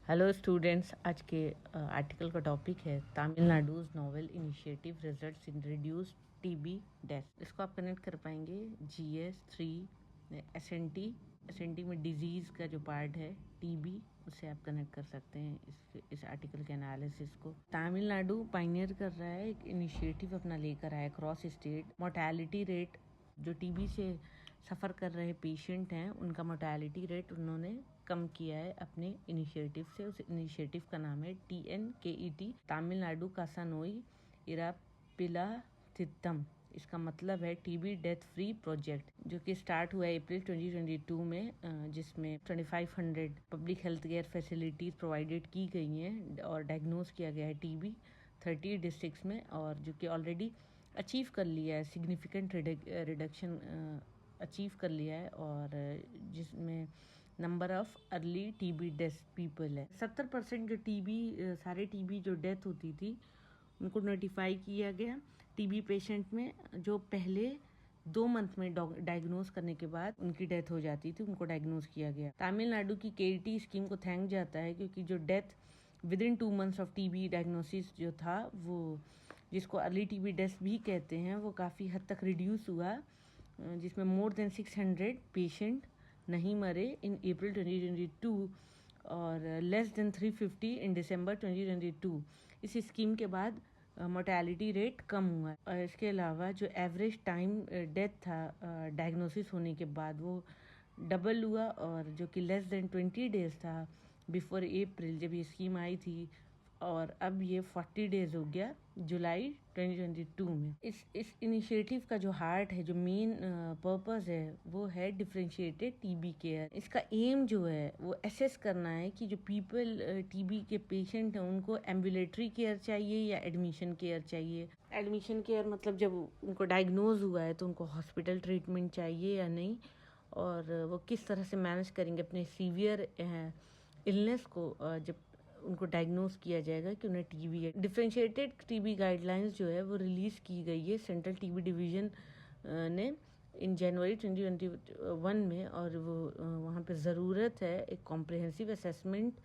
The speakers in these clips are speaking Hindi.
हेलो स्टूडेंट्स, आज के आर्टिकल का टॉपिक है Tamil Nadu's novel initiative results in reduce TB death. इसको आप कनेक्ट कर पाएंगे GS3 एसएनटी में डिजीज़ का जो पार्ट है टीबी, उससे आप कनेक्ट कर सकते हैं इस आर्टिकल के एनालिसिस को। तमिलनाडु पाइनियर कर रहा है, एक इनिशिएटिव अपना लेकर आया क्रॉस स्टेट। मोर्टेलिटी रेट जो टीबी से सफ़र कर रहे पेशेंट हैं उनका मोर्टेलिटी रेट उन्होंने कम किया है अपने इनिशिएटिव से। उस इनिशिएटिव का नाम है TNKET, तमिलनाडु कासानोई इरापिला तित्तम। इसका मतलब है टीबी डेथ फ्री प्रोजेक्ट, जो कि स्टार्ट हुआ है अप्रैल 2022 में, जिसमें 2500 public health care facilities provided की गई हैं और डायग्नोज किया गया है टीबी 30 डिस्ट्रिक्ट्स में, और जो कि ऑलरेडी अचीव कर लिया है, सिग्निफिकेंट रिडक्शन अचीव कर लिया है, और जिसमें number of early TB death people है 70%। जो सारे टीबी जो डेथ होती थी उनको नोटिफाई किया गया। टीबी पेशेंट में जो पहले 2 मंथ में डायग्नोज करने के बाद उनकी डेथ हो जाती थी, उनको डायग्नोज किया गया। तमिलनाडु की KET स्कीम को थैंक जाता है, क्योंकि जो death with in 2 months of TB diagnosis जो था, वो जिसको अर्ली टीबी डेथ भी कहते हैं, वो काफ़ी हद तक रिड्यूस हुआ, जिसमें मोर देन 600 पेशेंट नहीं मरे इन अप्रैल 2022 और लेस देन 350 इन दिसंबर 2022। इस स्कीम के बाद मोर्टेलिटी रेट कम हुआ। और इसके अलावा जो एवरेज टाइम डेथ था डायग्नोसिस होने के बाद, वो डबल हुआ, और जो कि लेस देन 20 डेज था बिफोर अप्रैल जब ये स्कीम आई थी, और अब ये 40 डेज हो गया जुलाई 2022 में। इस इनिशिएटिव का जो हार्ट है, जो मेन पर्पस है, वो है डिफरेंशिएटेड टीबी केयर। इसका एम जो है वो एसेस करना है कि जो पीपल टीबी के पेशेंट हैं उनको एम्बुलेटरी केयर चाहिए या एडमिशन केयर चाहिए। एडमिशन केयर मतलब जब उनको डायग्नोज हुआ है तो उनको हॉस्पिटल ट्रीटमेंट चाहिए या नहीं, और वो किस तरह से मैनेज करेंगे अपने सीवियर इलनेस को जब उनको डायग्नोज किया जाएगा कि उन्हें टीबी है। डिफरेंशिएटेड टीबी गाइडलाइंस जो है वो रिलीज़ की गई है सेंट्रल टीबी डिवीज़न ने इन जनवरी 2021 में, और वो वहाँ पे ज़रूरत है एक कॉम्प्रिहेंसिव असेसमेंट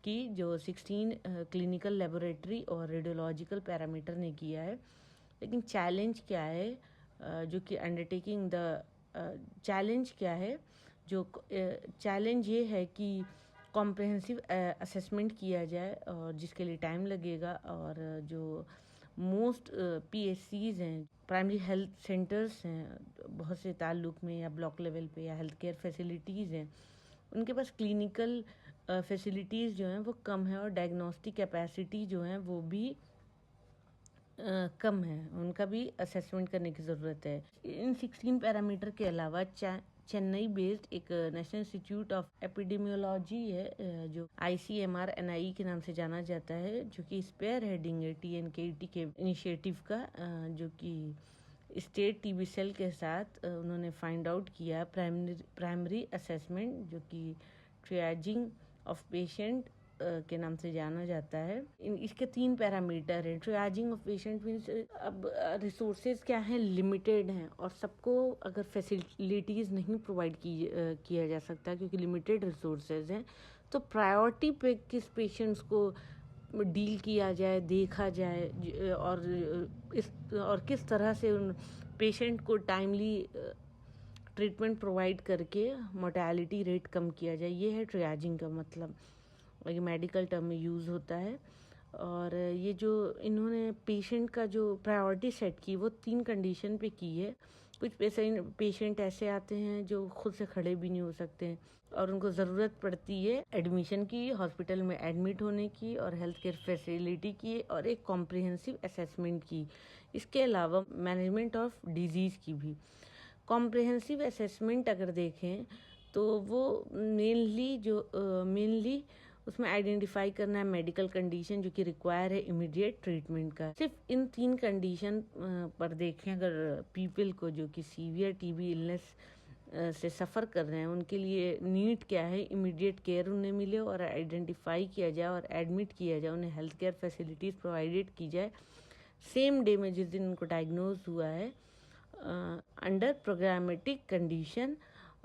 की, जो 16 क्लिनिकल लेबोरेटरी और रेडियोलॉजिकल पैरामीटर ने किया है। लेकिन चैलेंज क्या है, जो कि अंडरटेकिंग द चैलेंज क्या है, जो चैलेंज ये है कि कॉम्प्रिहेंसिव असेसमेंट किया जाए, और जिसके लिए टाइम लगेगा, और जो मोस्ट PHCs हैं, प्राइमरी हेल्थ सेंटर्स हैं बहुत से ताल्लुक में, या ब्लॉक लेवल पे, या हेल्थ केयर फैसिलिटीज़ हैं, उनके पास क्लिनिकल फैसिलिटीज़ जो हैं वो कम है, और डायग्नोस्टिक कैपेसिटी जो है वो भी कम है, उनका भी असेसमेंट करने की ज़रूरत है। इन 16 पैरामीटर के अलावा चेन्नई बेस्ड एक नेशनल इंस्टीट्यूट ऑफ एपिडेमियोलॉजी है, जो ICMR NIE के नाम से जाना जाता है, जो कि स्पेयर हेडिंग है TNKET के इनिशिएटिव का, जो कि स्टेट टीबी सेल के साथ उन्होंने फाइंड आउट किया प्राइमरी असेसमेंट, जो कि ट्रियाजिंग ऑफ पेशेंट के नाम से जाना जाता है। इसके 3 पैरामीटर हैं। ट्रियाजिंग ऑफ पेशेंट मीन्स अब रिसोर्सेज क्या हैं, लिमिटेड हैं, और सबको अगर फैसिलिटीज़ नहीं प्रोवाइड किया जा सकता क्योंकि लिमिटेड रिसोर्सेज हैं, तो प्रायोरिटी पे किस पेशेंट्स को डील किया जाए, देखा जाए, और किस तरह से उन पेशेंट को टाइमली ट्रीटमेंट प्रोवाइड करके मोर्टेलिटी रेट कम किया जाए, ये है ट्रियाजिंग का मतलब। ये मेडिकल टर्म में यूज़ होता है। और ये जो इन्होंने पेशेंट का जो प्रायोरिटी सेट की, वो 3 कंडीशन पे की है। कुछ पेशेंट ऐसे आते हैं जो खुद से खड़े भी नहीं हो सकते हैं, और उनको ज़रूरत पड़ती है एडमिशन की, हॉस्पिटल में एडमिट होने की, और हेल्थ केयर फैसिलिटी की, और एक कॉम्प्रिहेंसिव असेसमेंट की। इसके अलावा मैनेजमेंट ऑफ डिजीज़ की भी। कॉम्प्रिहेंसिव असेसमेंट अगर देखें तो वो मेनली उसमें आइडेंटिफाई करना है मेडिकल कंडीशन जो कि रिक्वायर है इमीडिएट ट्रीटमेंट का। सिर्फ इन 3 कंडीशन पर देखें, अगर पीपल को जो कि सीवियर टीबी इलनेस से सफ़र कर रहे हैं, उनके लिए नीड क्या है, इमीडिएट केयर उन्हें मिले और आइडेंटिफाई किया जाए और एडमिट किया जाए, उन्हें हेल्थ केयर फैसिलिटीज़ प्रोवाइडेड की जाए सेम डे में जिस दिन उनको डायग्नोज हुआ है, अंडर प्रोग्रामेटिक कंडीशन,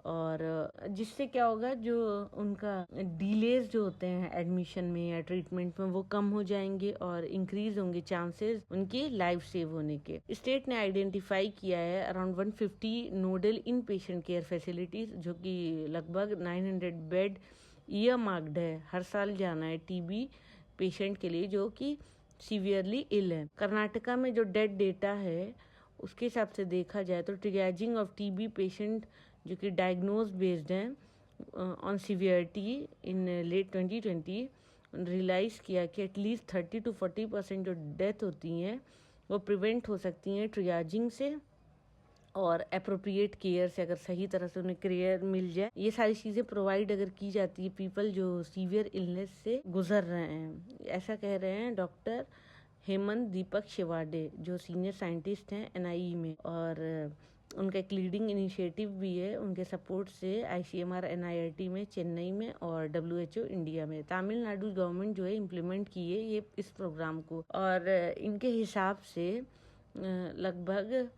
और जिससे क्या होगा, जो उनका डिलेज जो होते हैं एडमिशन में या ट्रीटमेंट में वो कम हो जाएंगे और इंक्रीज होंगे चांसेस उनकी लाइफ सेव होने के। स्टेट ने आइडेंटिफाई किया है अराउंड 150 नोडल इन पेशेंट केयर फैसिलिटीज, जो कि लगभग 900 बेड ईयर मार्क्ड है। हर साल जाना है टीबी पेशेंट के लिए जो कि सीवियरली इल है। कर्नाटका में जो डेड डेटा है उसके हिसाब से देखा जाए तो ट्रियाजिंग ऑफ टीबी पेशेंट जो कि डायग्नोज बेस्ड हैं on severity in late 2020 realise किया कि एटलीस्ट 30 to 40% जो डेथ होती हैं वो प्रिवेंट हो सकती हैं ट्रियाजिंग से और अप्रोप्रिएट केयर से, अगर सही तरह से उन्हें केयर मिल जाए। ये सारी चीज़ें प्रोवाइड अगर की जाती है पीपल जो सीवियर इलनेस से गुजर रहे हैं। ऐसा कह रहे हैं डॉक्टर हेमंत दीपक शिवाडे जो सीनियर साइंटिस्ट हैं एनआईई में, और उनका एक लीडिंग इनिशिएटिव भी है उनके सपोर्ट से आईसीएमआर एनआईआईटी में चेन्नई में और डब्ल्यूएचओ इंडिया में। तमिलनाडु गवर्नमेंट जो है इम्प्लीमेंट की है ये इस प्रोग्राम को, और इनके हिसाब से लगभग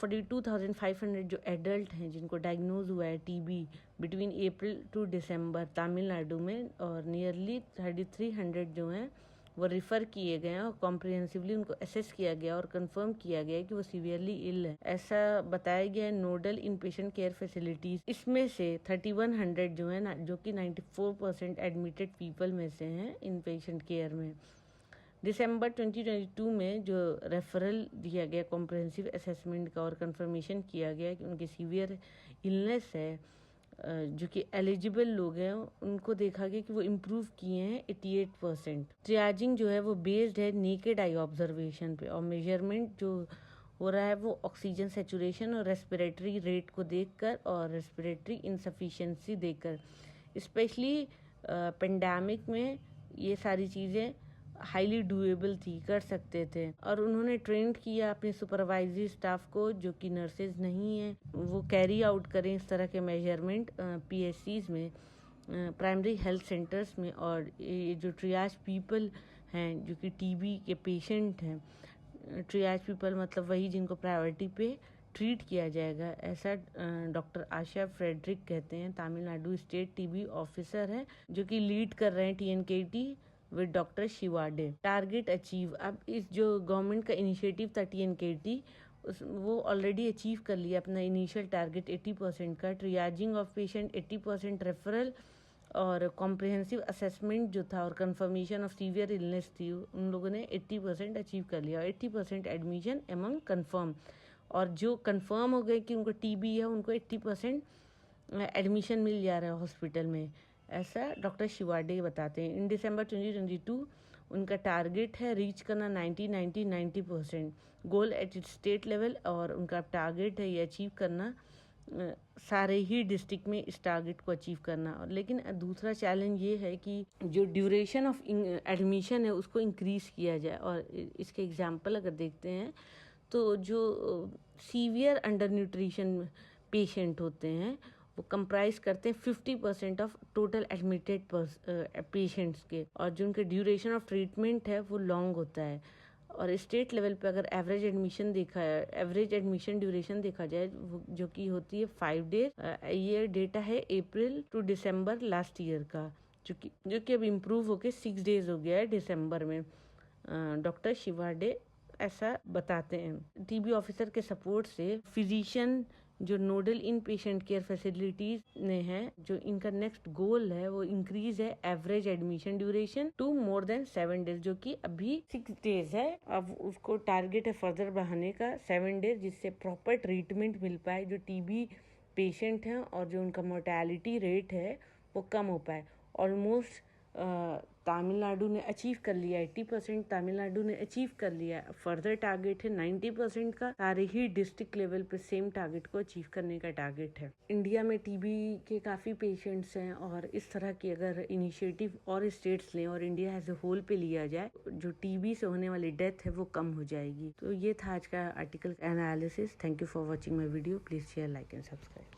42,500 जो एडल्ट हैं जिनको डायग्नोज हुआ है टीबी बिटवीन अप्रैल टू दिसंबर तमिलनाडु में, और नियरली 3,300 जो हैं वो रिफ़र किए गए हैं और कॉम्प्रिहेंसिवली उनको असेस किया गया और कंफर्म किया गया कि वो सीवियरली इल है, ऐसा बताया गया है नोडल इन पेशेंट केयर फैसिलिटीज। इसमें से 3,100 जो है ना, जो कि 94% एडमिटेड पीपल में से हैं इन पेशेंट केयर में। दिसंबर 2022 में जो रेफरल दिया गया कॉम्प्रिहेंसिव असेसमेंट का और कंफर्मेशन किया गया कि उनकी सीवियर इलनेस है, जो कि एलिजिबल लोग हैं उनको देखा गया कि वो इम्प्रूव किए हैं 88%। ट्रियाजिंग जो है वो बेस्ड है नेकेड आई ऑब्जर्वेशन पे, और मेजरमेंट जो हो रहा है वो ऑक्सीजन सेचुरेशन और रेस्पिरेटरी रेट को देखकर और रेस्पिरेटरी इनसफिशिएंसी देखकर। स्पेशली पेंडेमिक में ये सारी चीज़ें हाईली डूएबल थी, कर सकते थे, और उन्होंने ट्रेंड किया अपने सुपरवाइजरी स्टाफ को जो कि नर्सेज नहीं है वो कैरी आउट करें इस तरह के मेजरमेंट पीएचसीज में, प्राइमरी हेल्थ सेंटर्स में। और ये जो ट्रियाज पीपल हैं जो कि टीबी के पेशेंट हैं, ट्रियाज पीपल मतलब वही जिनको प्रायोरिटी पे ट्रीट किया जाएगा, ऐसा डॉक्टर आशा फ्रेडरिक कहते हैं, तमिलनाडु स्टेट टीबी ऑफिसर है जो कि लीड कर रहे हैं टीएनकेटी विद डॉक्टर शिवाडे। टारगेट अचीव, अब इस जो गवर्नमेंट का इनिशिएटिव था टीएनकेटी वो ऑलरेडी अचीव कर लिया अपना इनिशियल टारगेट 80% का। ट्रियाजिंग ऑफ पेशेंट 80%, रेफरल और कॉम्प्रिहेंसिव असेसमेंट जो था और कंफर्मेशन ऑफ सीवियर इलनेस थी उन लोगों ने 80% अचीव कर लिया, और 80% एडमिशन एमंग कंफर्म, और जो कंफर्म हो गए कि उनको टीबी है उनको 80% एडमिशन मिल जा रहा है हॉस्पिटल में, ऐसा डॉक्टर शिवाडे बताते हैं। इन दिसंबर 2022 उनका टारगेट है रीच करना 90% गोल एट स्टेट लेवल, और उनका टारगेट है ये अचीव करना सारे ही डिस्ट्रिक्ट में इस टारगेट को अचीव करना। और लेकिन दूसरा चैलेंज ये है कि जो ड्यूरेशन ऑफ एडमिशन है उसको इंक्रीज़ किया जाए। और इसके एग्जांपल अगर देखते हैं तो जो सीवियर अंडर न्यूट्रिशन पेशेंट होते हैं वो कंप्राइज करते हैं 50% ऑफ टोटल एडमिटेड पेशेंट्स के, और जो उनके ड्यूरेशन ऑफ ट्रीटमेंट है वो लॉन्ग होता है। और स्टेट लेवल पे अगर एवरेज एडमिशन ड्यूरेशन देखा जाए जो कि होती है 5 डेज, ये डेटा है अप्रैल टू दिसंबर लास्ट ईयर का, जो कि अब इम्प्रूव होके 6 डेज हो गया है दिसंबर में। डॉक्टर शिवाडे ऐसा बताते हैं। टीबी ऑफिसर के सपोर्ट से फिजिशियन जो नोडल इन पेशेंट केयर फैसिलिटीज ने हैं, जो इनका नेक्स्ट गोल है वो इंक्रीज है average admission duration to more than 7 days, जो कि अभी 6 डेज है। अब उसको टारगेट है फर्दर बढ़ाने का 7 डेज, जिससे प्रॉपर ट्रीटमेंट मिल पाए जो टीबी पेशेंट हैं और जो उनका मोर्टेलिटी रेट है वो कम हो पाए। ऑलमोस्ट तमिलनाडु ने अचीव कर लिया 80%, तमिलनाडु ने अचीव कर लिया। फर्दर टारगेट है 90% का, सारे ही डिस्ट्रिक्ट लेवल पे सेम टारगेट को अचीव करने का टारगेट है। इंडिया में टीबी के काफ़ी पेशेंट्स हैं, और इस तरह की अगर इनिशिएटिव और स्टेट्स लें और इंडिया एज ए होल पे लिया जाए, जो टीबी से होने वाली डेथ है वो कम हो जाएगी। तो ये था आज का article analysis. Thank you for watching my video. Please share, like and subscribe.